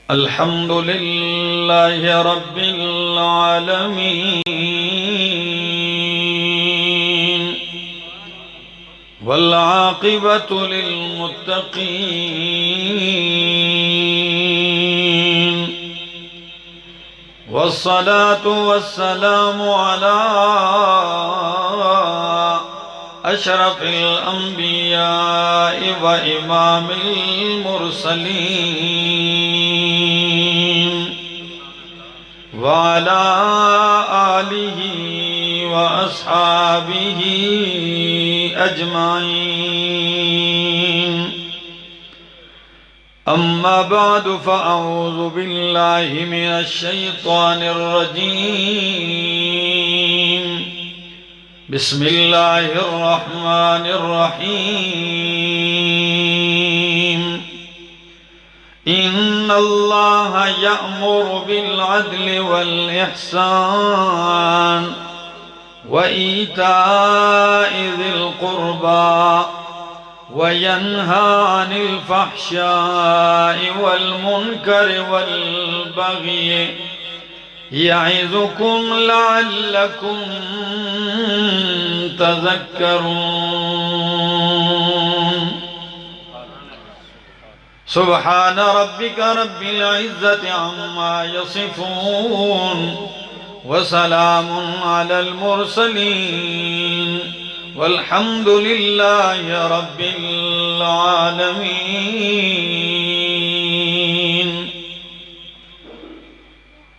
الحمد لله رب العالمين والعاقبة للمتقين والصلاة والسلام على أشرف الأنبياء وإمام المرسلين وعلى آله وأصحابه أجمعين. أما بعد فأعوذ بالله من الشيطان الرجيم. بسم الله الرحمن الرحيم. إن الله يأمر بالعدل والإحسان وإيتاء ذي القربى وينهى عن الفحشاء والمنكر والبغي يعظكم لعلكم تذكرون. سبحان ربك رب العزة عما يصفون وسلام على المرسلين والحمد لله رب العالمين.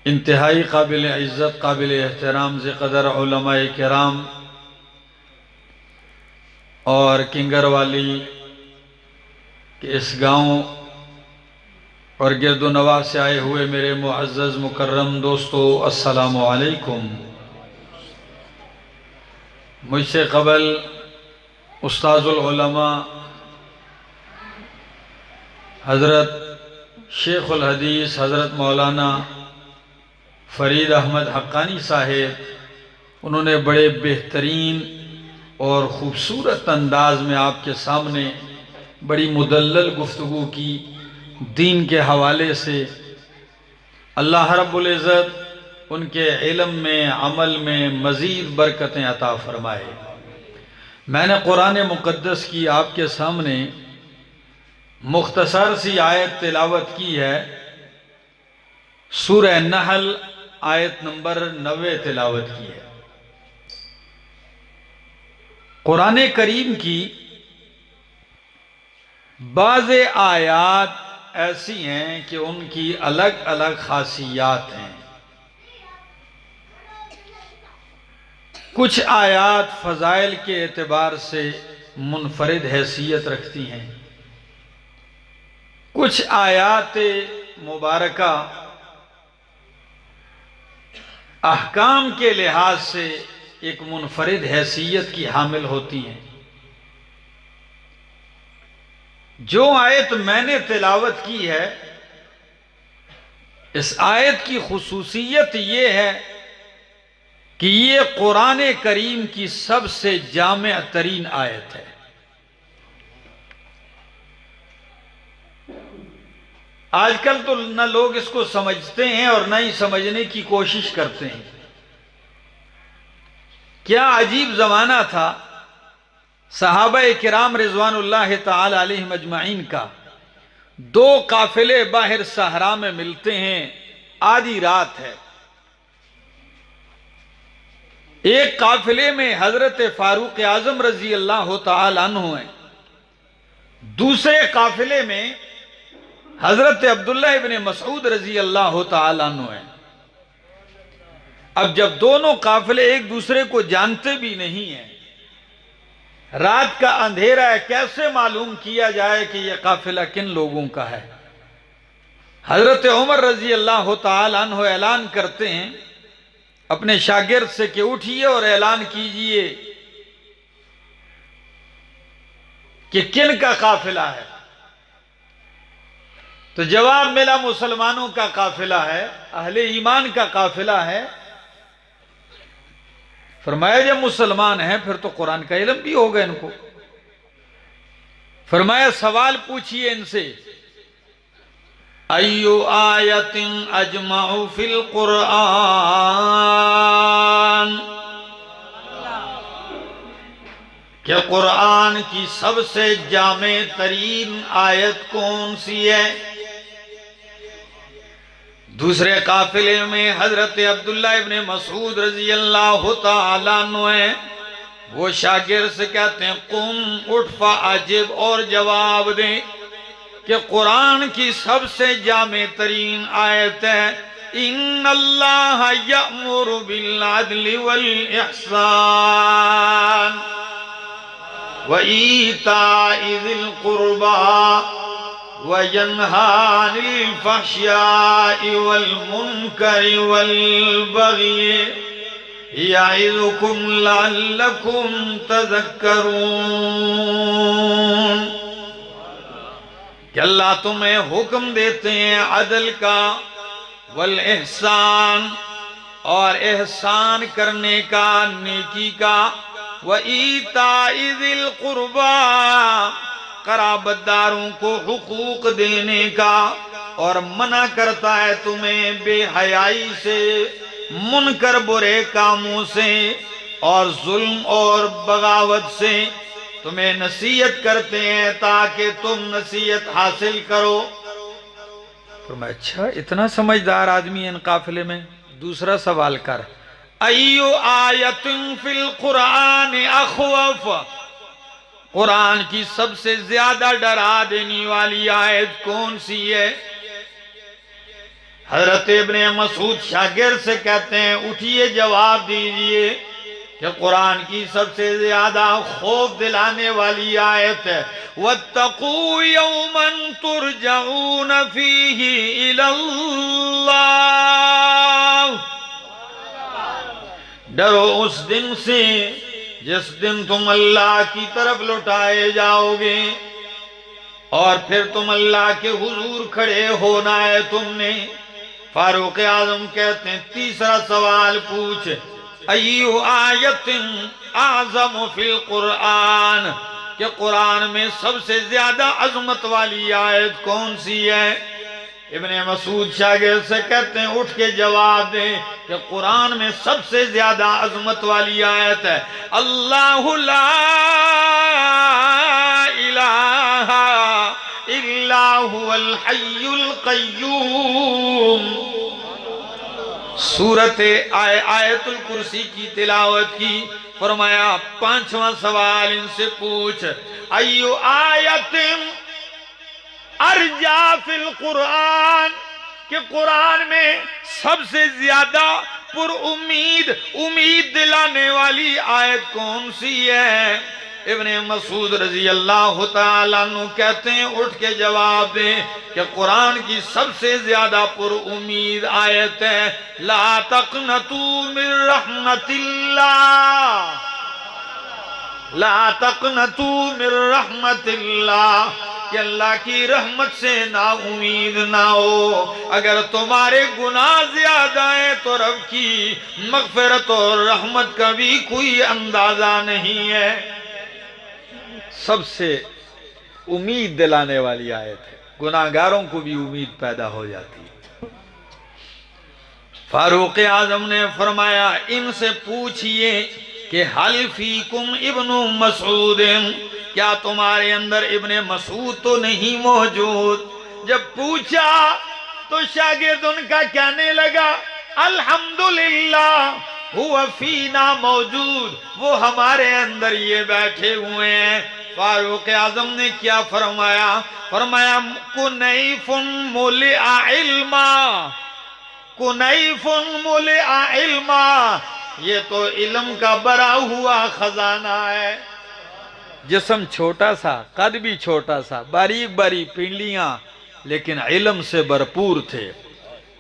انتہائی قابل عزت، قابل احترام ذی قدر علماء کرام اور کنگر والی کے اس گاؤں اور گرد و نواح سے آئے ہوئے میرے معزز مکرم دوستو، السلام علیکم. مجھ سے قبل استاذ العلماء حضرت شیخ الحدیث حضرت مولانا فرید احمد حقانی صاحب، انہوں نے بڑے بہترین اور خوبصورت انداز میں آپ کے سامنے بڑی مدلل گفتگو کی دین کے حوالے سے. اللہ رب العزت ان کے علم میں، عمل میں مزید برکتیں عطا فرمائے. میں نے قرآن مقدس کی آپ کے سامنے مختصر سی آیت تلاوت کی ہے. سورہ نحل آیت نمبر 90 تلاوت کی ہے. قرآن کریم کی بعض آیات ایسی ہیں کہ ان کی الگ الگ خاصیات ہیں. کچھ آیات فضائل کے اعتبار سے منفرد حیثیت رکھتی ہیں. کچھ آیات مبارکہ احکام کے لحاظ سے ایک منفرد حیثیت کی حامل ہوتی ہیں. جو آیت میں نے تلاوت کی ہے، اس آیت کی خصوصیت یہ ہے کہ یہ قرآن کریم کی سب سے جامع ترین آیت ہے. آج کل تو نہ لوگ اس کو سمجھتے ہیں اور نہ ہی سمجھنے کی کوشش کرتے ہیں. کیا عجیب زمانہ تھا صحابہ کرام رضوان اللہ تعالی علیہم اجمعین کا. دو قافلے باہر صحرا میں ملتے ہیں، آدھی رات ہے. ایک قافلے میں حضرت فاروق اعظم رضی اللہ تعالی عنہ ہیں، دوسرے قافلے میں حضرت عبداللہ ابن مسعود رضی اللہ تعالی عنہ ہیں. اب جب دونوں قافلے ایک دوسرے کو جانتے بھی نہیں ہیں، رات کا اندھیرا ہے، کیسے معلوم کیا جائے کہ یہ قافلہ کن لوگوں کا ہے؟ حضرت عمر رضی اللہ تعالی عنہ اعلان کرتے ہیں اپنے شاگرد سے کہ اٹھیے اور اعلان کیجئے کہ کن کا قافلہ ہے. تو جواب ملا مسلمانوں کا قافلہ ہے، اہل ایمان کا قافلہ ہے. فرمایا جب مسلمان ہیں پھر تو قرآن کا علم بھی ہوگا ان کو. فرمایا سوال پوچھئے ان سے ایو آیت اجمع فی القرآن، کہ قرآن کی سب سے جامع ترین آیت کون سی ہے؟ دوسرے قافلے میں حضرت عبداللہ ابن مسعود رضی اللہ تعالیٰ عنہ ہیں، وہ شاگرد سے کہتے ہیں قم اٹھ فاجب، اور جواب دیں کہ قرآن کی سب سے جامع ترین آیت ہے ان اللہ یأمر بالعدل والاحسان وَإِيتَاءِ ذِي الْقُرْبَى وَيَنْهَى عَنِ الْفَحْشَاءِ وَالْمُنكَرِ وَالْبَغْيِ يَعِظُكُمْ لَعَلَّكُمْ تَذَكَّرُونَ، کہ اللہ تمہیں حکم دیتے ہیں عدل کا، والاحسان، اور احسان کرنے کا، نیکی کا، وَإِيتَاءِ ذِي الْقُرْبَى، قرابت داروں کو حقوق دینے کا، اور منع کرتا ہے تمہیں بے حیائی سے، منکر برے کاموں سے، اور ظلم اور بغاوت سے، تمہیں نصیحت کرتے ہیں تاکہ تم نصیحت حاصل کرو۔ فرمایا اچھا اتنا سمجھدار آدمی ہے ان قافلے میں؟ دوسرا سوال کر، ایو آیت فی القرآن اخوف، قرآن کی سب سے زیادہ ڈرا دینے والی آیت کون سی ہے؟ حضرت ابن مسعود شاگرد سے کہتے ہیں اٹھیے جواب دیجئے کہ قرآن کی سب سے زیادہ خوف دلانے والی آیت ہے وَاتَّقُوا يَوْمًا تُرْجَعُونَ فِيهِ إِلَى اللَّهِ، ڈرو اس دن سے جس دن تم اللہ کی طرف لوٹائے جاؤ گے، اور پھر تم اللہ کے حضور کھڑے ہونا ہے تم نے۔ فاروق اعظم کہتے ہیں تیسرا سوال پوچھ، ایو آیت اعظم فی القرآن، کہ قرآن میں سب سے زیادہ عظمت والی آیت کون سی ہے؟ ابن مسعود شاگرد سے کہتے ہیں اٹھ کے جواب دیں کہ قرآن میں سب سے زیادہ عظمت والی آیت ہے اللہ لا الہ الا هو الحی القیوم، سورت آیت الکرسی کی تلاوت کی۔ فرمایا پانچواں سوال ان سے پوچھ، ایو آیت ارجا فی القرآن، کہ قرآن میں سب سے زیادہ پر امید دلانے والی آیت کون سی ہے؟ ابن مسعود رضی اللہ تعالیٰ عنہ کہتے ہیں اٹھ کے جواب دیں کہ قرآن کی سب سے زیادہ پر امید آیت ہے لا تقنطوا من رحمت اللہ، لا تقنطوا من رحمت اللہ، کہ اللہ کی رحمت سے نا امید نہ ہو۔ اگر تمہارے گناہ زیادہ ہیں تو رب کی مغفرت اور رحمت کا بھی کوئی اندازہ نہیں ہے۔ سب سے امید دلانے والی آیت ہے، گناہگاروں کو بھی امید پیدا ہو جاتی ہے۔ فاروق اعظم نے فرمایا ان سے پوچھئے کہ حل فیکم ابن مسعود، کیا تمہارے اندر ابن مسعود تو نہیں موجود؟ جب پوچھا تو شاگرد ان کا کہنے لگا الحمدللہ هو فینا موجود، وہ ہمارے اندر یہ بیٹھے ہوئے ہیں۔ فاروق اعظم نے کیا فرمایا؟ فرمایا کنیف ملئ علما، کنیف ملئ علما، یہ تو علم کا بھرا ہوا خزانہ ہے۔ جسم چھوٹا سا، قد بھی چھوٹا سا، باریک باریک پنڈلیاں، لیکن علم سے بھرپور تھے۔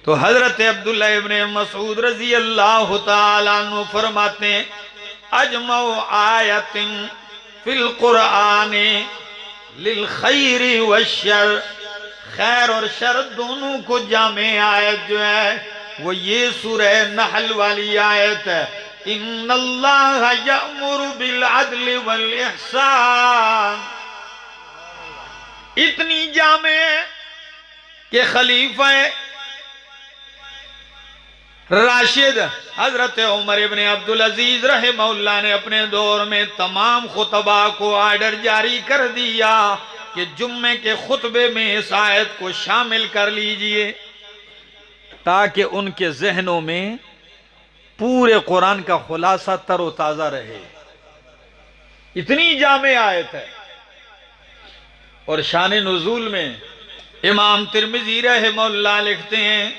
تو حضرت عبداللہ ابن مسعود رضی اللہ تعالیٰ عنہ فرماتے ہیں اجمع آیت فی القرآن للخیر والشر، خیر اور شر دونوں کو جامع آیت جو ہے وہ یہ سورہ نحل والی آیت ہے ان اللہ یأمر بالعدل والاحسان، اتنی جامع کہ خلیفہ راشد حضرت عمر ابن عبدالعزیز رحمہ اللہ نے اپنے دور میں تمام خطبہ کو آرڈر جاری کر دیا کہ جمعے کے خطبے میں اس آیت کو شامل کر لیجئے تاکہ ان کے ذہنوں میں پورے قرآن کا خلاصہ تر و تازہ رہے. اتنی جامع آیت ہے. اور شان نزول میں امام ترمذی رحمہ اللہ لکھتے ہیں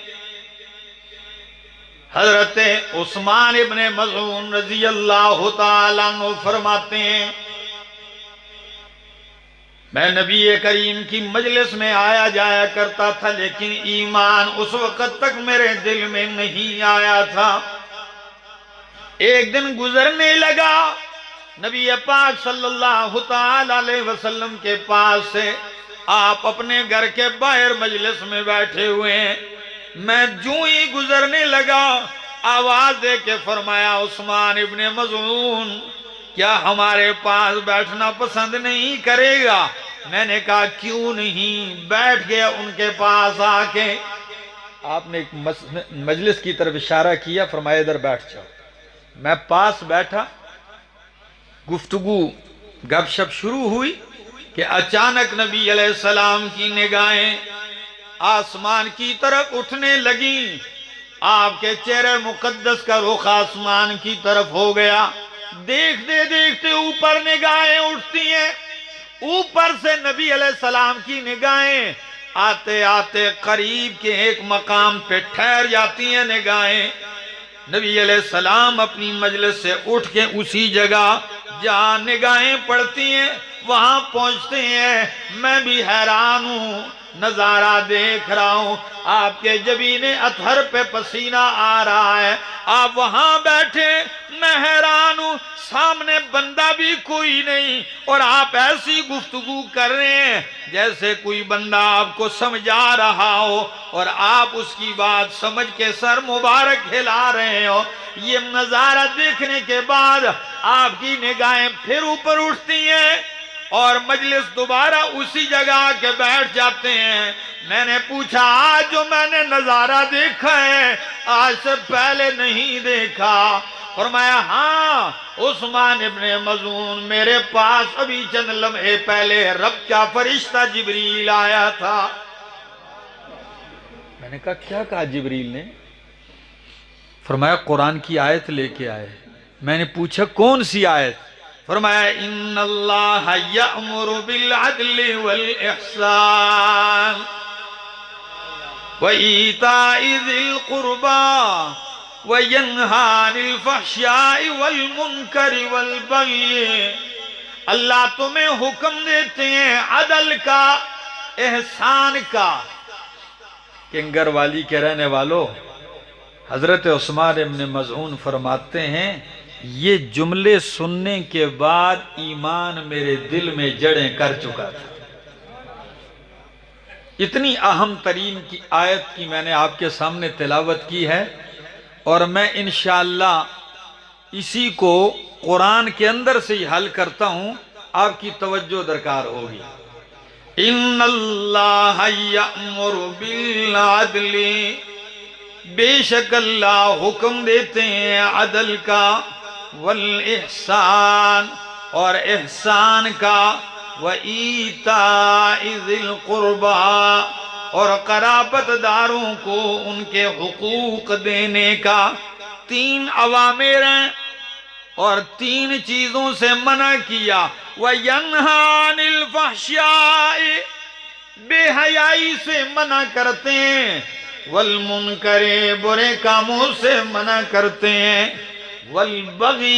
حضرت عثمان ابن مظعون رضی اللہ تعالیٰ عنہ فرماتے ہیں میں نبی کریم کی مجلس میں آیا جایا کرتا تھا لیکن ایمان اس وقت تک میرے دل میں نہیں آیا تھا. ایک دن گزرنے لگا نبی پاک صلی اللہ تعالی علیہ وسلم کے پاس سے آپ اپنے گھر کے باہر مجلس میں بیٹھے ہوئے ہیں. میں جوں ہی گزرنے لگا آواز دے کے فرمایا عثمان ابن مظعون کیا ہمارے پاس بیٹھنا پسند نہیں کرے گا؟ میں نے کہا کیوں نہیں. بیٹھ گیا ان کے پاس آ کے. آپ نے ایک مجلس کی طرف اشارہ کیا فرمایا ادھر بیٹھ جاؤ. میں پاس بیٹھا گفتگو گپ شپ شروع ہوئی کہ اچانک نبی علیہ السلام کی نگاہیں آسمان کی طرف اٹھنے لگیں. آپ کے چہرے مقدس کا رخ آسمان کی طرف ہو گیا. دیکھتے دیکھتے اوپر نگاہیں اٹھتی ہیں. اوپر سے نبی علیہ السلام کی نگاہیں آتے آتے قریب کے ایک مقام پہ ٹھہر جاتی ہیں نگاہیں. نبی علیہ السلام اپنی مجلس سے اٹھ کے اسی جگہ جہاں نگاہیں پڑتی ہیں وہاں پہنچتے ہیں. میں بھی حیران ہوں نظارہ دیکھ رہا ہوں. آپ کے جبین اطہر پہ پسینہ آ رہا ہے. آپ وہاں بیٹھے میں حیران ہوں سامنے بندہ بھی کوئی نہیں اور آپ ایسی گفتگو کر رہے ہیں جیسے کوئی بندہ آپ کو سمجھا رہا ہو اور آپ اس کی بات سمجھ کے سر مبارک ہلا رہے ہو. یہ نظارہ دیکھنے کے بعد آپ کی نگاہیں پھر اوپر اٹھتی ہیں اور مجلس دوبارہ اسی جگہ کے بیٹھ جاتے ہیں. میں نے پوچھا آج جو میں نے نظارہ دیکھا ہے آج سے پہلے نہیں دیکھا. فرمایا ہاں عثمان ابن مظعون میرے پاس ابھی چند لمحے پہلے رب کا فرشتہ جبریل آیا تھا. میں نے کہا کیا کہا جبریل نے؟ فرمایا قرآن کی آیت لے کے آئے. میں نے پوچھا کون سی آیت؟ فرمایا ان اللہ یأمر بالعدل والاحسان وایتاء ذی القربى وینہی عن الفحشاء والمنکر والبغی. اللہ تمہیں حکم دیتے ہیں عدل کا احسان کا. کنگر والی کے رہنے والوں حضرت عثمان ابن مظعون فرماتے ہیں یہ جملے سننے کے بعد ایمان میرے دل میں جڑیں کر چکا تھا. اتنی اہم ترین کی آیت کی میں نے آپ کے سامنے تلاوت کی ہے اور میں انشاءاللہ اسی کو قرآن کے اندر سے ہی حل کرتا ہوں. آپ کی توجہ درکار ہوگی. ان اللہ یأمر بالعدل بے شک اللہ حکم دیتے ہیں عدل کا والاحسان اور احسان کا وایتاء ذی القربى اور قرابت داروں کو ان کے حقوق دینے کا. 3 اوامر ہیں اور 3 چیزوں سے منع کیا. وَيَنْهَا عَنِ الْفَحْشَاءِ بے حیائی سے منع کرتے ہیں. وَالْمُنْكَرِ برے کاموں سے منع کرتے ہیں. وَالْبَغْيِ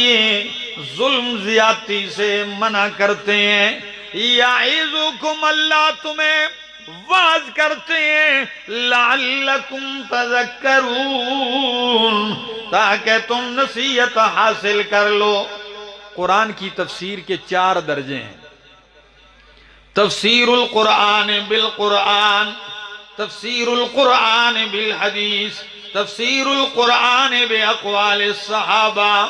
ظلم زیادتی سے منع کرتے ہیں. یعظکم اللہ تمہیں واعظ کرتے ہیں لعلکم تذکرون تاکہ تم نصیحت حاصل کر لو. قرآن کی تفسیر کے 4 درجے ہیں. تفسیر القرآن بالقرآن، تفسیر القرآن بالحدیث، تفسیر القرآن باقوال الصحابہ،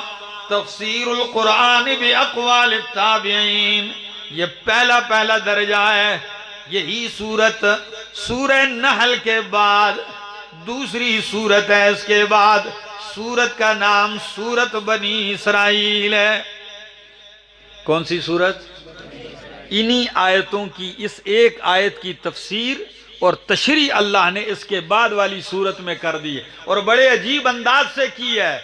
تفسیر القرآن باقوال التابعین. یہ پہلا درجہ ہے. یہی سورت سورہ نحل کے بعد دوسری سورت ہے، اس کے بعد سورت کا نام سورت بنی اسرائیل ہے۔ کون سی سورت؟ انہی آیتوں کی اس ایک آیت کی تفسیر اور تشریح اللہ نے اس کے بعد والی سورت میں کر دی ہے، اور بڑے عجیب انداز سے کی ہے۔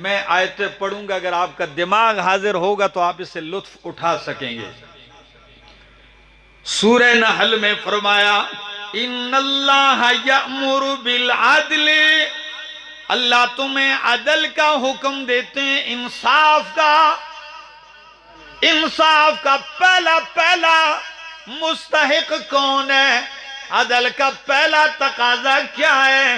میں آیتیں پڑھوں گا، اگر آپ کا دماغ حاضر ہوگا تو آپ اس سے لطف اٹھا سکیں گے۔ سورہ نحل میں فرمایا ان اللہ یأمر بالعدل، اللہ تمہیں عدل کا حکم دیتے ہیں، انصاف کا۔ انصاف کا پہلا مستحق کون ہے؟ عدل کا پہلا تقاضا کیا ہے؟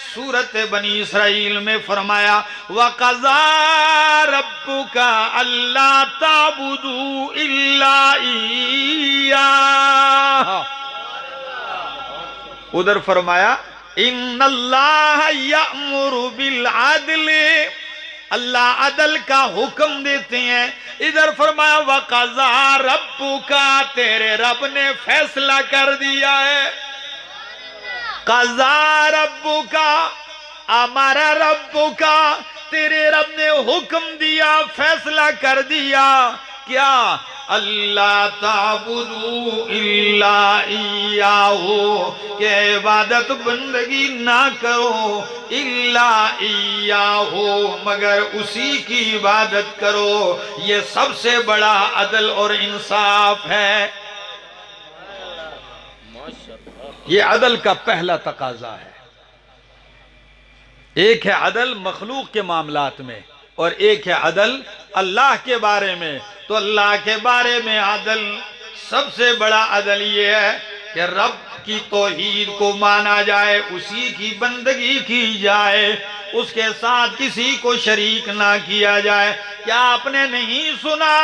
سورت بنی اسرائیل میں فرمایا وَقَضَىٰ رَبُّكَ أَلَّا تَعْبُدُوا إِلَّا إِيَّاهُ، ادھر فرمایا ان اللہ یأمر بالعدل، اللہ عدل کا حکم دیتے ہیں۔ ادھر فرمایا وَقَضَىٰ رَبُّكَ، تیرے رب نے فیصلہ کر دیا ہے۔ قضا ربک، امر ربک، تیرے رب نے حکم دیا، فیصلہ کر دیا کیا؟ اللہ تعبدوا الا ایاہ، کہ عبادت بندگی نہ کرو الا ایاہ، مگر اسی کی عبادت کرو۔ یہ سب سے بڑا عدل اور انصاف ہے۔ یہ عدل کا پہلا تقاضا ہے۔ ایک ہے عدل مخلوق کے معاملات میں، اور ایک ہے عدل اللہ کے بارے میں۔ تو اللہ کے بارے میں عدل، سب سے بڑا عدل یہ ہے کہ رب کی توحید کو مانا جائے، اسی کی بندگی کی جائے، اس کے ساتھ کسی کو شریک نہ کیا جائے۔ کیا آپ نے نہیں سنا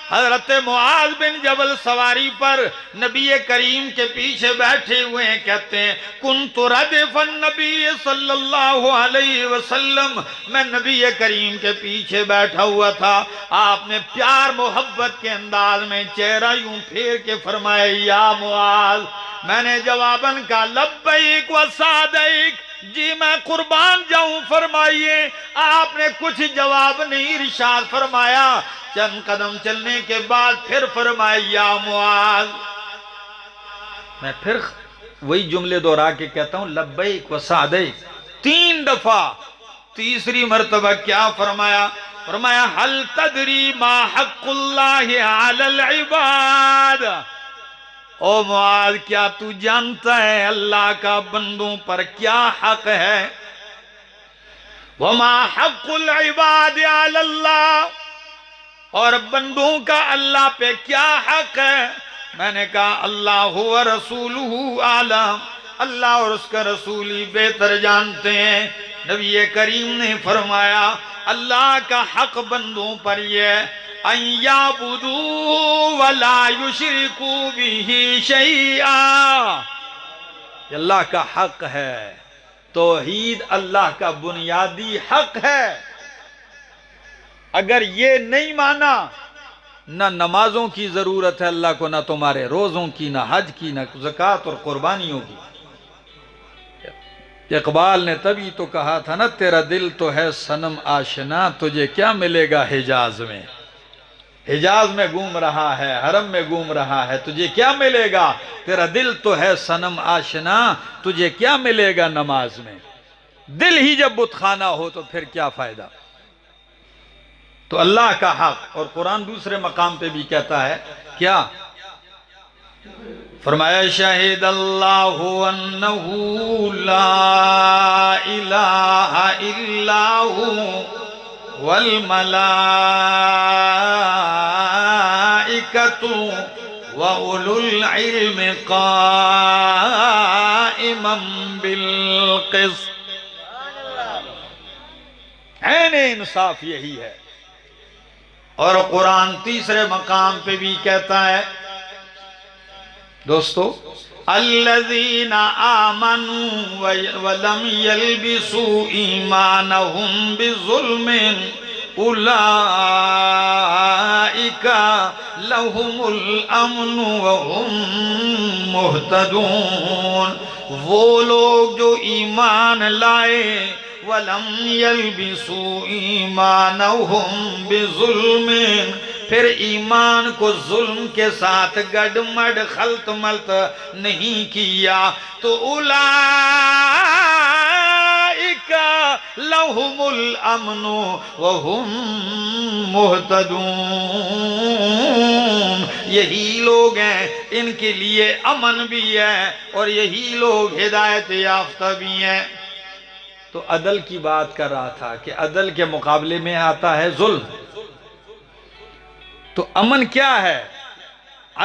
حضرت معاذ بن جبل سواری پر نبی کریم کے پیچھے بیٹھے ہوئے ہیں، کہتے ہیں کنت ردف النبی صلی اللہ علیہ وسلم، میں نبی کریم کے پیچھے بیٹھا ہوا تھا، آپ نے پیار محبت کے انداز میں چہرہ یوں پھیر کے فرمایا یا معاذ، میں نے جواباً کہا لبیک و سعدیک، جی میں قربان جاؤں فرمائیے۔ آپ نے کچھ جواب نہیں ارشاد فرمایا۔ چند قدم چلنے کے بعد پھر فرمایا یا معاذ، میں پھر وہی جملے دہرا کے کہتا ہوں لبیک و سعدیک، 3 دفعہ۔ تیسری مرتبہ کیا فرمایا؟ فرمایا هل تدری ما حق اللہ علی العباد، او معاذ کیا تو جانتا ہے اللہ کا بندوں پر کیا حق ہے؟ وما حق العباد علی اللہ، اور بندوں کا اللہ پہ کیا حق ہے؟ میں نے کہا اللہ و رسولہ عالم، اللہ اور اس کا رسول ہی بہتر جانتے ہیں۔ نبی کریم نے فرمایا اللہ کا حق بندوں پر یہ ان یعبدوا ولا یشرکوا بہ شیئا، یہ اللہ کا حق ہے۔ توحید اللہ کا بنیادی حق ہے۔ اگر یہ نہیں مانا، نہ نمازوں کی ضرورت ہے اللہ کو، نہ تمہارے روزوں کی، نہ حج کی، نہ زکوٰۃ اور قربانیوں کی۔ اقبال نے تبھی تو کہا تھا نا تیرا دل تو ہے صنم آشنا، تجھے کیا ملے گا حجاز میں؟ حجاز میں گھوم رہا ہے، حرم میں گھوم رہا ہے، تجھے کیا ملے گا؟ تیرا دل تو ہے صنم آشنا، تجھے کیا ملے گا نماز میں؟ دل ہی جب بت خانہ ہو تو پھر کیا فائدہ؟ تو اللہ کا حق، اور قرآن دوسرے مقام پہ بھی کہتا ہے کیا؟ فرمایا شہد اللہ انہ لا الہ الا ہوا والملائکۃ وَأُولُو الْعِلْمِ قَائِمًا بِالْقِسْطِ، عین انصاف یہی ہے۔ اور قرآن تیسرے مقام پہ بھی کہتا ہے دوستو الذین آمنوا ولم یلبسوا ایمانہم بظلم اولئک لہم الامن وہم مہتدون، وہ لوگ جو ایمان لائے وَلَمْ يَلْبِسُوا إِيمَانَهُمْ بِظُلْمٍ، پھر ایمان کو ظلم کے ساتھ گڈ مڈ خلط ملط نہیں کیا، تو اولئک لہم الامن وہم مہتدون، یہی لوگ ہیں ان کے لیے امن بھی ہے اور یہی لوگ ہدایت یافتہ بھی ہیں۔ تو عدل کی بات کر رہا تھا کہ عدل کے مقابلے میں آتا ہے ظلم۔ تو امن کیا ہے،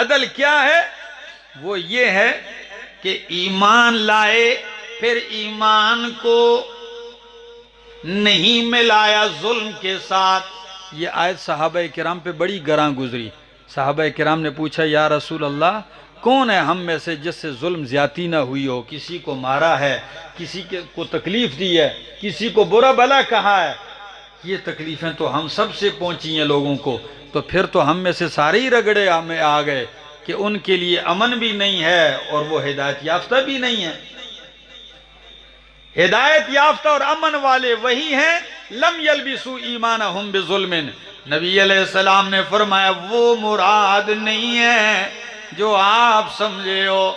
عدل کیا ہے؟ وہ یہ ہے کہ ایمان لائے پھر ایمان کو نہیں ملایا ظلم کے ساتھ۔ یہ آیت صحابہ کرام پہ بڑی گراں گزری۔ صحابہ کرام نے پوچھا یا رسول اللہ کون ہے ہم میں سے جس سے ظلم زیادتی نہ ہوئی ہو، کسی کو مارا ہے، کسی کو تکلیف دی ہے، کسی کو برا بھلا کہا ہے؟ یہ تکلیفیں تو ہم سب سے پہنچی ہیں لوگوں کو، تو پھر تو ہم میں سے سارے ہی رگڑے میں آ گئے کہ ان کے لیے امن بھی نہیں ہے اور وہ ہدایت یافتہ بھی نہیں ہے۔ ہدایت یافتہ اور امن والے وہی ہیں لم یلبسوا ایمانہم بظلم۔ نبی علیہ السلام نے فرمایا وہ مراد نہیں ہے جو آپ سمجھے ہو۔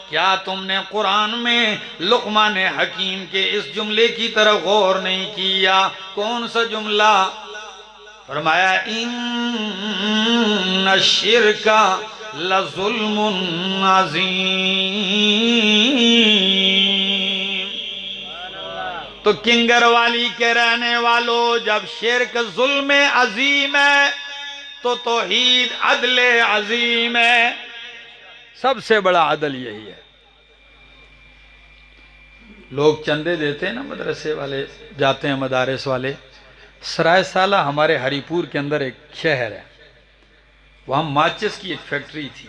کیا تم نے قرآن میں لقمان حکیم کے اس جملے کی طرف غور نہیں کیا؟ کون سا جملہ؟ فرمایا ان الشرک لظلم عظیم۔ تو کنگر والی کے رہنے والوں، جب شرک ظلم عظیم ہے تو توحید عدل عظیم ہے۔ سب سے بڑا عدل یہی ہے۔ لوگ چندے دیتے ہیں نا، مدرسے والے جاتے ہیں، مدارس والے۔ سرائے سالہ ہمارے ہری پور کے اندر ایک شہر ہے، وہاں ماچس کی ایک فیکٹری تھی۔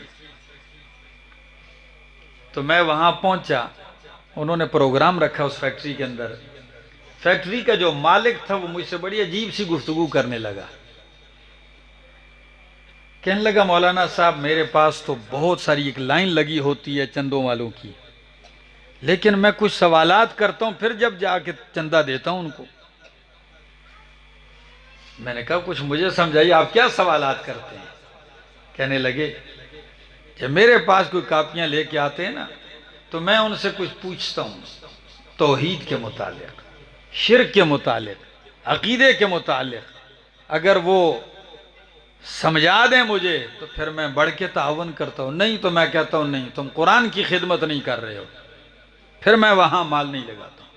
تو میں وہاں پہنچا، انہوں نے پروگرام رکھا اس فیکٹری کے اندر۔ فیکٹری کا جو مالک تھا وہ مجھ سے بڑی عجیب سی گفتگو کرنے لگا۔ کہنے لگا مولانا صاحب میرے پاس تو بہت ساری ایک لائن لگی ہوتی ہے چندوں والوں کی، لیکن میں کچھ سوالات کرتا ہوں پھر جب جا کے چندہ دیتا ہوں ان کو۔ میں نے کہا کچھ مجھے سمجھائیے آپ کیا سوالات کرتے ہیں؟ کہنے لگے جب میرے پاس کوئی کاپیاں لے کے آتے ہیں نا تو میں ان سے کچھ پوچھتا ہوں توحید کے متعلق، شرک کے متعلق، عقیدے کے متعلق۔ اگر وہ سمجھا دیں مجھے تو پھر میں بڑھ کے تعاون کرتا ہوں، نہیں تو میں کہتا ہوں نہیں تم قرآن کی خدمت نہیں کر رہے ہو، پھر میں وہاں مال نہیں لگاتا ہوں۔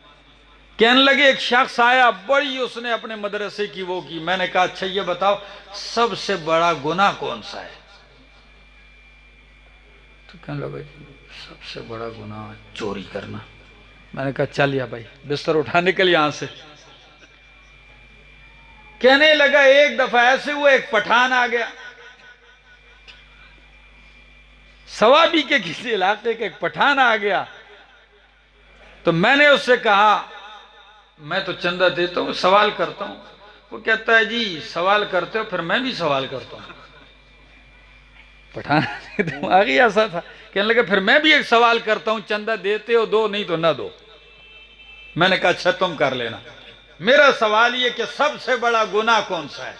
کہنے لگے ایک شخص آیا، بڑی اس نے اپنے مدرسے کی وہ کی۔ میں نے کہا اچھا یہ بتاؤ سب سے بڑا گناہ کون سا ہے؟ تو کہنے لگا سب سے بڑا گناہ چوری کرنا۔ میں نے کہا چل یا بھائی بستر اٹھا نکل یہاں سے۔ کہنے لگا ایک دفعہ ایسے ہوا ایک پٹھان آ گیا، سوابی کے کسی علاقے کا ایک پٹھان آ گیا۔ تو میں نے اس سے کہا میں تو چندہ دیتا ہوں، سوال کرتا ہوں۔ وہ کہتا ہے جی سوال کرتے ہو پھر میں بھی سوال کرتا ہوں۔ پٹھان دماغی ایسا تھا، کہنے لگا پھر میں بھی ایک سوال کرتا ہوں، چندہ دیتے ہو دو، نہیں تو نہ دو۔ میں نے کہا اچھا تم کر لینا، میرا سوال یہ کہ سب سے بڑا گناہ کون سا ہے؟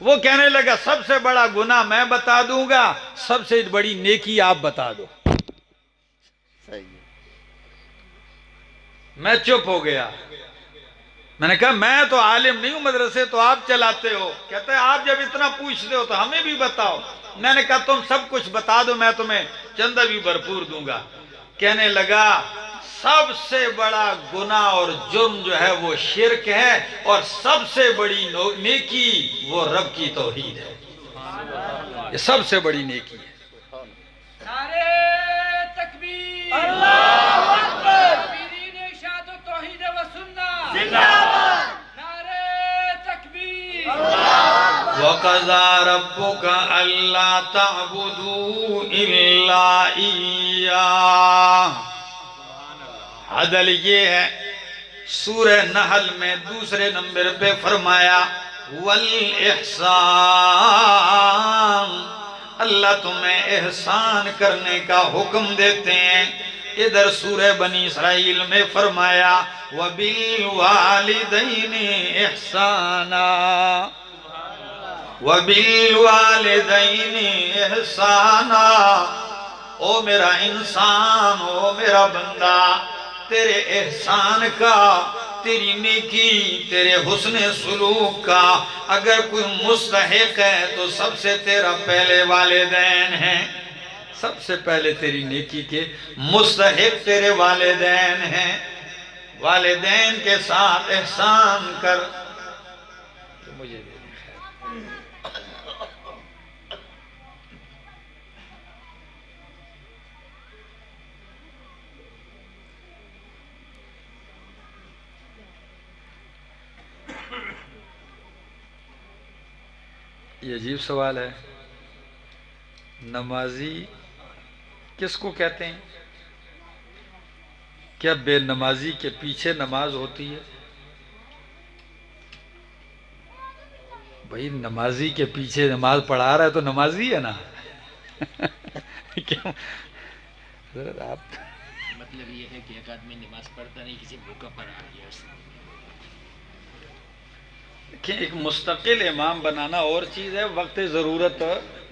وہ کہنے لگا سب سے بڑا گناہ میں بتا دوں گا، سب سے بڑی نیکی آپ بتا دو۔ میں چپ ہو گیا۔ میں نے کہا میں تو عالم نہیں ہوں، مدرسے تو آپ چلاتے ہو۔ کہتا ہے آپ جب اتنا پوچھتے ہو تو ہمیں بھی بتاؤ۔ میں نے کہا تم سب کچھ بتا دو میں تمہیں چندہ بھی بھرپور دوں گا۔ کہنے لگا سب سے بڑا گناہ اور جرم جو ہے وہ شرک ہے، اور سب سے بڑی نیکی وہ رب کی توحید ہے۔ یہ سب سے بڑی نیکی ہے۔ نعرہ تکبیر، اللہ اکبر، تکبیرین ارشاد و توحید و سنت، زندہ باد، نعرہ تکبیر، اللہ اکبر۔ وَقَضَىٰ رَبُّكَ أَلَّا تَعْبُدُوا إِلَّا إِيَّاهُ۔ عدل یہ ہے، سورہ نحل میں دوسرے نمبر پہ فرمایا والاحسان، اللہ تمہیں احسان کرنے کا حکم دیتے ہیں۔ ادھر سورہ بنی اسرائیل میں فرمایا وَبِالْوَالِدَيْنِ إِحْسَانًا، وَبِالْوَالِدَيْنِ إِحْسَانًا۔ او میرا انسان، او میرا بندہ، تیرے احسان کا، تیری نیکی، تیرے حسن سلوک کا اگر کوئی مستحق ہے تو سب سے تیرا پہلے والدین ہیں۔ سب سے پہلے تیری نیکی کے مستحق تیرے والدین ہیں۔ والدین کے ساتھ احسان کر۔ مجھے دے دیں۔ یہ عجیب سوال ہے، نمازی کس کو کہتے ہیں؟ کیا بے نمازی کے پیچھے نماز ہوتی ہے؟ بھئی نمازی کے پیچھے نماز پڑھا رہا ہے تو نمازی ہے نا۔ کیوں حضرت آپ مطلب یہ ہے کہ ایک آدمی نماز پڑھتا نہیں، کسی بھوکا پر آ گیا اس نے۔ کہ ایک مستقل امام بنانا اور چیز ہے، وقت ضرورت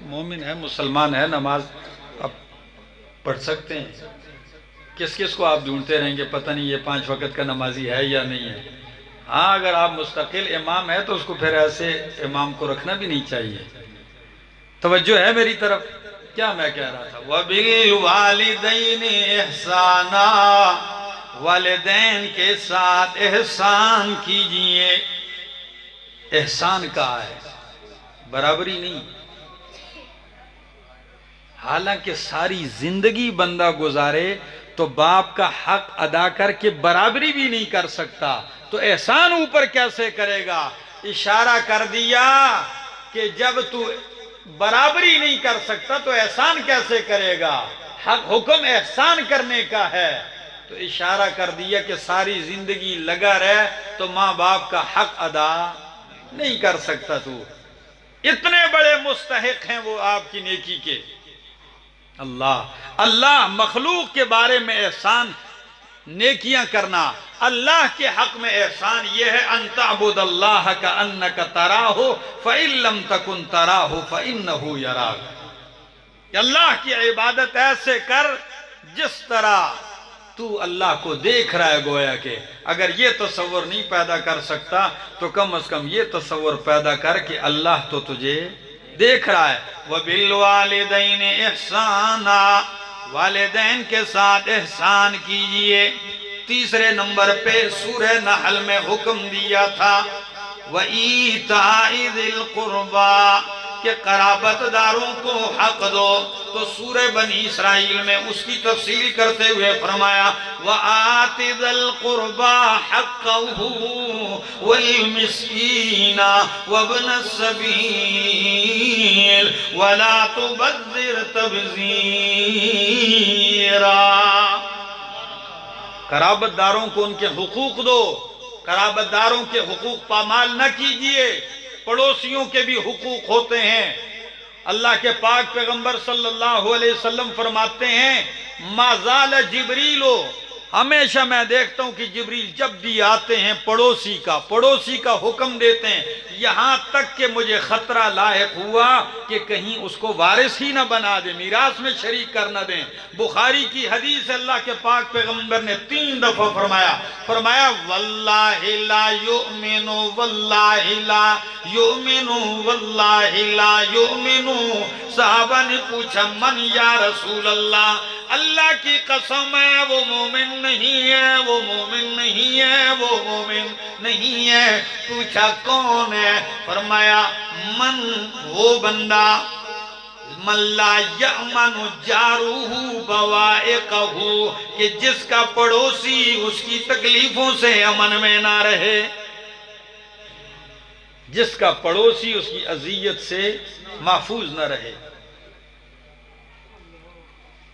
مومن ہے، مسلمان ہے، نماز اب پڑھ سکتے ہیں۔ کس کس کو آپ ڈھونڈتے رہیں گے پتہ نہیں یہ 5 وقت کا نمازی ہے یا نہیں ہے۔ ہاں اگر آپ مستقل امام ہے تو اس کو پھر ایسے امام کو رکھنا بھی نہیں چاہیے۔ توجہ ہے میری طرف؟ کیا میں کہہ رہا تھا؟ وَبِالْوَالِدَيْنِ إِحْسَانًا، والدین کے ساتھ احسان کیجئے۔ احسان کہا ہے، برابری نہیں۔ حالانکہ ساری زندگی بندہ گزارے تو باپ کا حق ادا کر کے برابری بھی نہیں کر سکتا تو احسان اوپر کیسے کرے گا؟ اشارہ کر دیا کہ جب تو برابری نہیں کر سکتا تو احسان کیسے کرے گا؟ حکم احسان کرنے کا ہے تو اشارہ کر دیا کہ ساری زندگی لگا رہے تو ماں باپ کا حق ادا نہیں کر سکتا۔ تو اتنے بڑے مستحق ہیں وہ آپ کی نیکی کے۔ اللہ مخلوق کے بارے میں احسان نیکیاں کرنا، اللہ کے حق میں احسان یہ ہے ان تعبد اللہ کأنک تراہ فإن لم تکن تراہ فإنہ یراک، کہ اللہ کی عبادت ایسے کر جس طرح تو اللہ کو دیکھ رہا ہے گویا کہ۔ اگر یہ تصور نہیں پیدا کر سکتا تو کم از کم یہ تصور پیدا کر کہ اللہ تو تجھے دیکھ رہا ہے۔ وَبِالْوَالِدَيْنِ إِحْسَانًا، والدین کے ساتھ احسان کیجئے۔ تیسرے نمبر پہ سورہ نحل میں حکم دیا تھا وَإِيتَاءِ ذِي الْقُرْبَى، کہ قرابت داروں کو حق دو۔ تو سورہ بنی اسرائیل میں اس کی تفصیل کرتے ہوئے فرمایا وَآتِ ذَا الْقُرْبَى حَقَّهُ وَالْمِسْكِينَ وَابْنَ السَّبِيلِ وَلَا تُبَذِّرْ تَبْذِيرًا، قرابت داروں کو ان کے حقوق دو، قرابت داروں کے حقوق پامال نہ کیجئے۔ پڑوسیوں کے بھی حقوق ہوتے ہیں۔ اللہ کے پاک پیغمبر صلی اللہ علیہ وسلم فرماتے ہیں ما زال جبریل، ہمیشہ میں دیکھتا ہوں کہ جبریل جب بھی آتے ہیں پڑوسی کا حکم دیتے ہیں، یہاں تک کہ مجھے خطرہ لاحق ہوا کہ کہیں اس کو وارث ہی نہ بنا دیں، میراث میں شریک کر نہ دیں۔ بخاری کی حدیث اللہ کے پاک پیغمبر نے 3 دفعہ فرمایا واللہ لا یؤمن واللہ لا یؤمن واللہ لا یؤمن۔ صحابہ نے پوچھا من یا رسول اللہ، اللہ کی قسم ہے وہ مومن نہیں ہے، وہ مومن نہیں ہے، وہ مومن نہیں ہے۔ پوچھا کون ہے؟ فرمایا من، وہ بندہ من لا یأمن جارہ بوائقہ، کہ جس کا پڑوسی اس کی تکلیفوں سے امن میں نہ رہے، جس کا پڑوسی اس کی اذیت سے محفوظ نہ رہے۔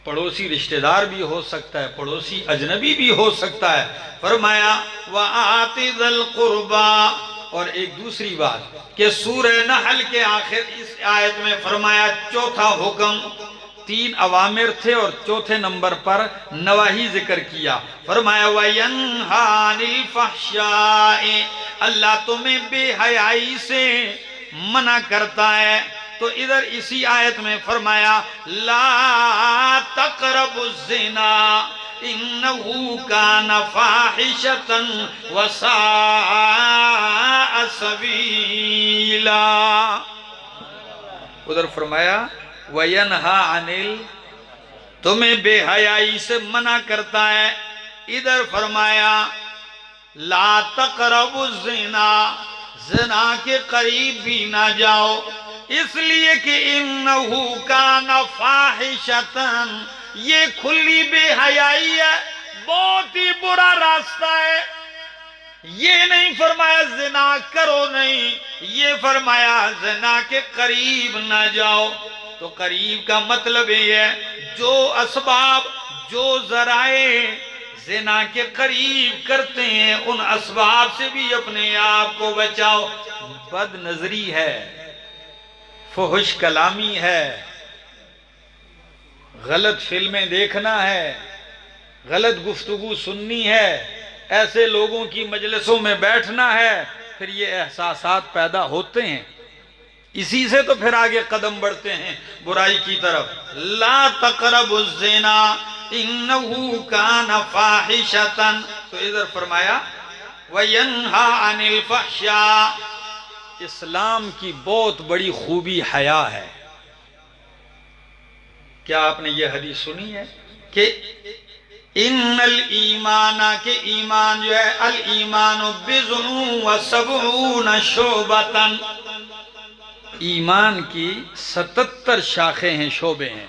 پڑوسی رشتہ دار بھی ہو سکتا ہے، پڑوسی اجنبی بھی ہو سکتا ہے۔ فرمایا وَآتِ ذَا الْقُرْبَى، اور ایک دوسری بات کہ سورہ نحل کے آخر اس آیت میں فرمایا چوتھا حکم، 3 اوامر تھے اور چوتھے نمبر پر نواہی ذکر کیا، فرمایا وَيَنْهَا عَنِ الْفَحْشَاءِ، اللہ تمہیں بے حیائی سے منع کرتا ہے۔ تو ادھر اسی آیت میں فرمایا لا تقربوا الزنا انہو کان فاحشۃ وساء سبیلا، ادھر فرمایا وینہا عن تمہیں بے حیائی سے منع کرتا ہے، ادھر فرمایا لا تقربوا الزنا، زنا کے قریب بھی نہ جاؤ، اس لیے کہ انہو کان فاحشۃ، یہ کھلی بے حیائی ہے، بہت ہی برا راستہ ہے۔ یہ نہیں فرمایا زنا کرو نہیں، یہ فرمایا زنا کے قریب نہ جاؤ۔ تو قریب کا مطلب یہ ہے جو اسباب، جو ذرائع زنا کے قریب کرتے ہیں ان اسباب سے بھی اپنے آپ کو بچاؤ۔ بد نظری ہے، فحش کلامی ہے، غلط فلمیں دیکھنا ہے، غلط گفتگو سننی ہے، ایسے لوگوں کی مجلسوں میں بیٹھنا ہے، پھر یہ احساسات پیدا ہوتے ہیں، اسی سے تو پھر آگے قدم بڑھتے ہیں برائی کی طرف۔ لا تقربوا الزنا انہو کان فاحشۃ، تو ادھر فرمایا وینہا عن الفحشاء۔ اسلام کی بہت بڑی خوبی حیا ہے۔ کیا آپ نے یہ حدیث سنی ہے کہ ان الایمان، کہ ایمان جو ہے الایمان بضع وسبعون شعبۃ، ایمان کی 77 شاخیں ہیں، شعبے ہیں۔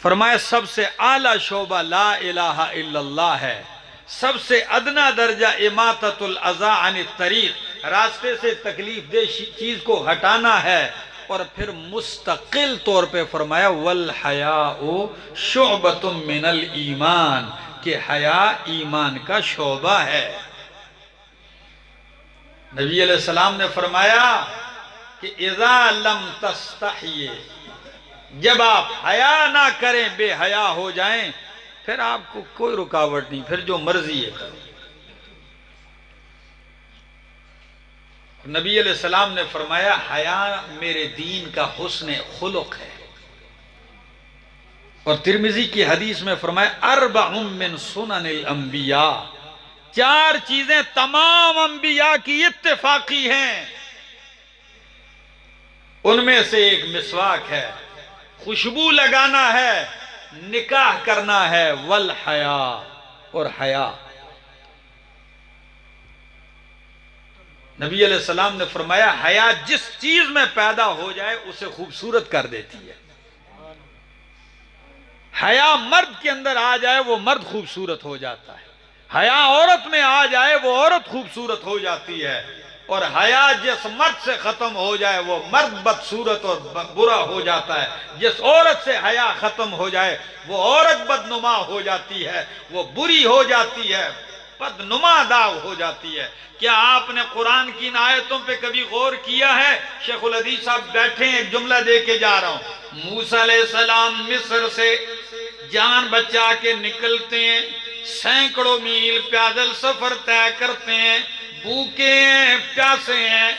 فرمایا سب سے اعلیٰ شعبہ لا الہ الا اللہ ہے، سب سے ادنا درجہ اماطۃ الاذی عن الطریق، راستے سے تکلیف دہ چیز کو ہٹانا ہے، اور پھر مستقل طور پہ فرمایا والحیاء شعبۃ من الایمان، کہ حیا ایمان کا شعبہ ہے۔ نبی علیہ السلام نے فرمایا کہ اذا لم تستحی، جب آپ حیا نہ کریں، بے حیا ہو جائیں، پھر آپ کو کوئی رکاوٹ نہیں، پھر جو مرضی ہے کرو۔ نبی علیہ السلام نے فرمایا حیا میرے دین کا حسن خلق ہے، اور ترمذی کی حدیث میں فرمایا اربع من سنن الانبیاء، 4 چیزیں تمام انبیاء کی اتفاقی ہیں، ان میں سے ایک مسواک ہے، خوشبو لگانا ہے، نکاح کرنا ہے، والحیا، اور حیا۔ نبی علیہ السلام نے فرمایا حیا جس چیز میں پیدا ہو جائے اسے خوبصورت کر دیتی ہے۔ حیا مرد کے اندر آ جائے وہ مرد خوبصورت ہو جاتا ہے، حیا عورت میں آ جائے وہ عورت خوبصورت ہو جاتی ہے، اور حیا جس مرد سے ختم ہو جائے وہ مرد بدصورت اور برا ہو جاتا ہے، جس عورت سے حیا ختم ہو جائے وہ عورت بدنما ہو جاتی ہے، وہ بری ہو جاتی ہے، بدنما داغ ہو جاتی ہے۔ کیا آپ نے قرآن کی ان آیتوں پہ کبھی غور کیا ہے؟ شیخ الحدیث صاحب بیٹھے ہیں، ایک جملہ دے کے جا رہا ہوں۔ موسیٰ علیہ السلام مصر سے جان بچا کے نکلتے ہیں، سینکڑوں میل پیدل سفر طے کرتے ہیں، بھوکے ہیں، پیاسے ہیں،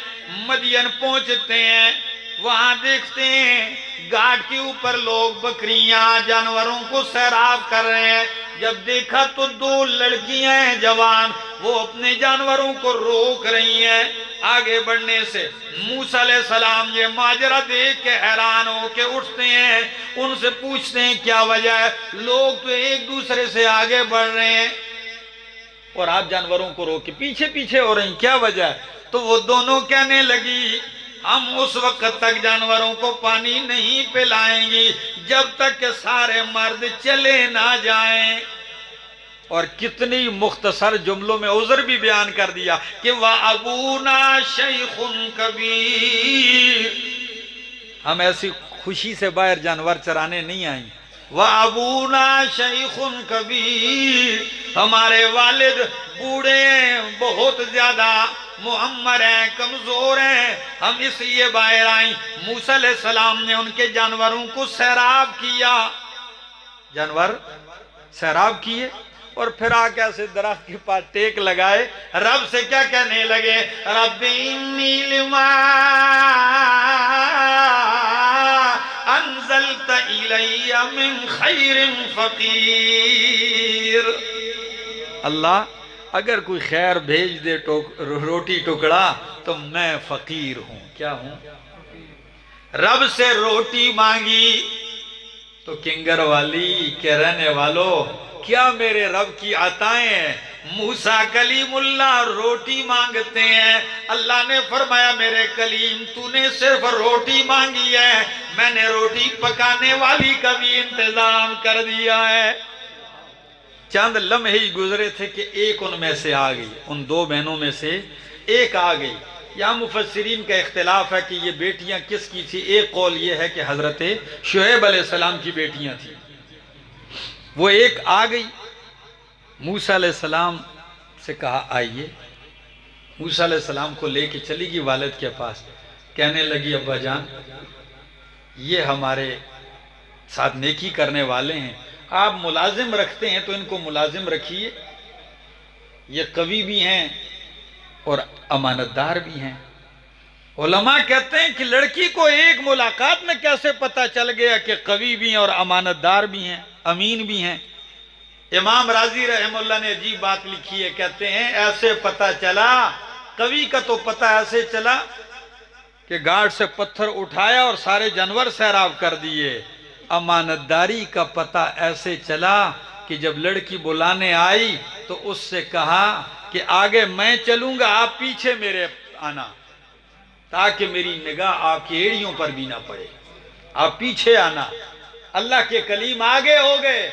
مدین پہنچتے ہیں، وہاں دیکھتے ہیں گھاٹ کے اوپر لوگ بکریاں جانوروں کو سیراب کر رہے ہیں۔ جب دیکھا تو 2 لڑکیاں ہیں جوان، وہ اپنے جانوروں کو روک رہی ہیں آگے بڑھنے سے۔ موسیٰ علیہ السلام یہ ماجرا دیکھ کے حیران ہو کے اٹھتے ہیں، ان سے پوچھتے ہیں کیا وجہ ہے؟ لوگ تو ایک دوسرے سے آگے بڑھ رہے ہیں اور آپ جانوروں کو روک کے پیچھے پیچھے ہو رہی ہیں، کیا وجہ ہے؟ تو وہ دونوں کہنے لگی ہم اس وقت تک جانوروں کو پانی نہیں پلائیں گی جب تک کہ سارے مرد چلے نہ جائیں۔ اور کتنی مختصر جملوں میں عذر بھی بیان کر دیا کہ وَأَبُونَا شَيْخٌ كَبِيرٌ، ہم ایسی خوشی سے باہر جانور چرانے نہیں آئیں۔ وَأَبُونَا شَيْخٌ كَبِيرٌ، ہمارے والد بوڑھے ہیں، بہت زیادہ معمر ہیں، کمزور ہیں، ہم اس لیے باہر آئیں۔ موسیٰ علیہ السلام نے ان کے جانوروں کو سیراب کیا، جانور سیراب کیے، اور پھر آ کے ایسے درخت کے پاس ٹیک لگائے، رب سے کیا کہنے لگے؟ رب انی لما انزلت الی من خیر فقیر۔ اللہ اگر کوئی خیر بھیج دے روٹی ٹکڑا تو میں فقیر ہوں۔ کیا ہوں؟ رب سے روٹی مانگی تو کنگر والی کے رہنے والوں کیا میرے رب کی عطائیں ہیں؟ موسیٰ کلیم اللہ روٹی مانگتے ہیں، اللہ نے فرمایا میرے کلیم تو نے صرف روٹی مانگی ہے، میں نے روٹی پکانے والی کا بھی انتظام کر دیا ہے۔ چند لمحے ہی گزرے تھے کہ ایک ان میں سے آ گئی، ان دو بہنوں میں سے ایک آ گئی۔ یہاں مفسرین کا اختلاف ہے کہ یہ بیٹیاں کس کی تھی۔ ایک قول یہ ہے کہ حضرت شعیب علیہ السلام کی بیٹیاں تھیں۔ وہ ایک آ گئی، موسیٰ علیہ السلام سے کہا آئیے، موسیٰ علیہ السلام کو لے کے چلی گئی والد کے پاس، کہنے لگی ابا جان یہ ہمارے ساتھ نیکی کرنے والے ہیں، آپ ملازم رکھتے ہیں تو ان کو ملازم رکھیے، یہ قوی بھی ہیں اور امانتدار بھی ہیں۔ علماء کہتے ہیں کہ لڑکی کو ایک ملاقات میں کیسے پتہ چل گیا کہ قوی بھی ہیں اور امانتدار بھی ہیں، امین بھی ہیں؟ امام راضی رحمہ اللہ نے عجیب بات لکھی ہے، کہتے ہیں ایسے پتہ چلا، قوی کا تو پتہ ایسے چلا کہ گاڑ سے پتھر اٹھایا اور سارے جانور سیراب کر دیے، امانتداری کا پتہ ایسے چلا کہ جب لڑکی بلانے آئی تو اس سے کہا کہ آگے میں چلوں گا، آپ پیچھے میرے آنا، تاکہ میری نگاہ آپ کی ایڑیوں پر بھی نہ پڑے، آپ پیچھے آنا۔ اللہ کے کلیم آگے ہو گئے،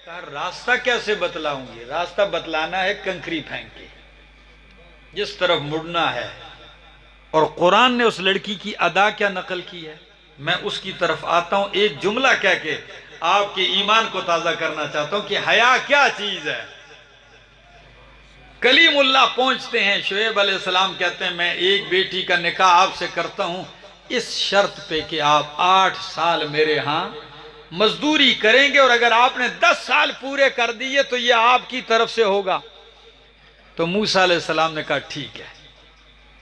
کہا راستہ کیسے بتلاؤں گی؟ راستہ بتلانا ہے کنکری پھینک کے، جس طرف مڑنا ہے۔ اور قرآن نے اس لڑکی کی ادا کیا نقل کی ہے، میں اس کی طرف آتا ہوں، ایک جملہ کہہ کے آپ کے ایمان کو تازہ کرنا چاہتا ہوں کہ حیا کیا چیز ہے۔ کلیم اللہ پہنچتے ہیں، شعیب علیہ السلام کہتے ہیں میں ایک بیٹی کا نکاح آپ سے کرتا ہوں اس شرط پہ کہ آپ 8 سال میرے ہاں مزدوری کریں گے، اور اگر آپ نے 10 سال پورے کر دیے تو یہ آپ کی طرف سے ہوگا۔ تو موسیٰ علیہ السلام نے کہا ٹھیک ہے،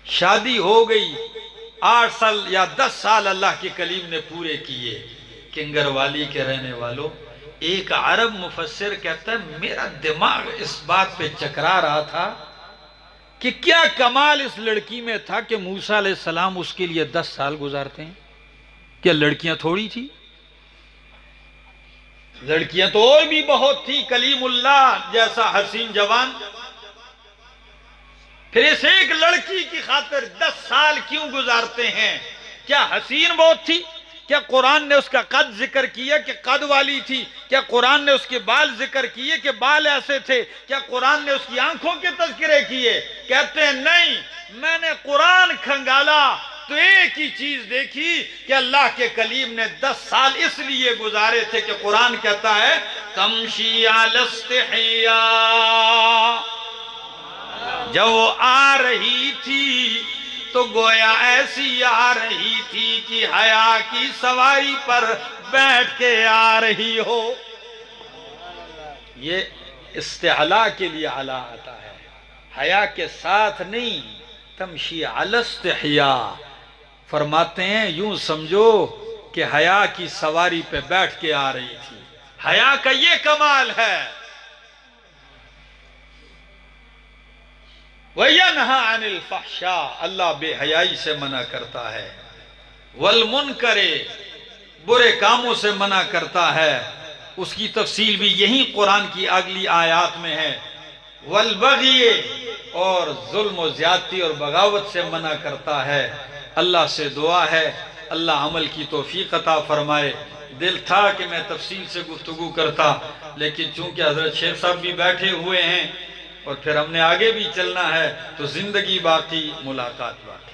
شادی ہو گئی، 8 سال یا 10 سال اللہ کے کلیم نے پورے کیے۔ کنگر والی کے رہنے والوں، ایک عرب مفسر کہتا ہے میرا دماغ اس بات پہ چکرا رہا تھا کہ کیا کمال اس لڑکی میں تھا کہ موسیٰ علیہ السلام اس کے لیے 10 سال گزارتے ہیں؟ کیا لڑکیاں تھوڑی تھی؟ لڑکیاں تو اور بھی بہت تھی، کلیم اللہ جیسا حسین جوان، پھر اس ایک لڑکی کی خاطر 10 سال کیوں گزارتے ہیں؟ کیا حسین بہت تھی؟ کیا قرآن نے اس کا قد ذکر کیا کہ قد والی تھی؟ کیا قرآن نے اس کے بال ذکر کیے کہ بال ایسے تھے؟ کیا قرآن نے اس کی آنکھوں کے تذکرے کیے؟ کہتے ہیں نہیں، میں نے قرآن کھنگالا تو ایک ہی چیز دیکھی کہ اللہ کے کلیم نے 10 سال اس لیے گزارے تھے کہ قرآن کہتا ہے تمشی علی استحیاء، جب وہ آ رہی تھی تو گویا ایسی آ رہی تھی کہ حیا کی سواری پر بیٹھ کے آ رہی ہو۔ یہ استعلاء کے لیے علا آتا ہے، حیا کے ساتھ نہیں، تمشی علی استحیاء فرماتے ہیں یوں سمجھو کہ حیا کی سواری پہ بیٹھ کے آ رہی تھی۔ حیا کا یہ کمال ہے۔ وَيَنْهَا عَنِ الْفَحْشَاءِ، اللہ بے حیائی سے منع کرتا ہے، وَالْمُنْكَرِ، برے کاموں سے منع کرتا ہے، اس کی تفصیل بھی یہی قرآن کی اگلی آیات میں ہے، وَالْبَغْيِ، اور ظلم و زیادتی اور بغاوت سے منع کرتا ہے۔ اللہ سے دعا ہے اللہ عمل کی توفیق عطا فرمائے۔ دل تھا کہ میں تفصیل سے گفتگو کرتا، لیکن چونکہ حضرت شیخ صاحب بھی بیٹھے ہوئے ہیں اور پھر ہم نے آگے بھی چلنا ہے تو زندگی باقی، ملاقات باقی۔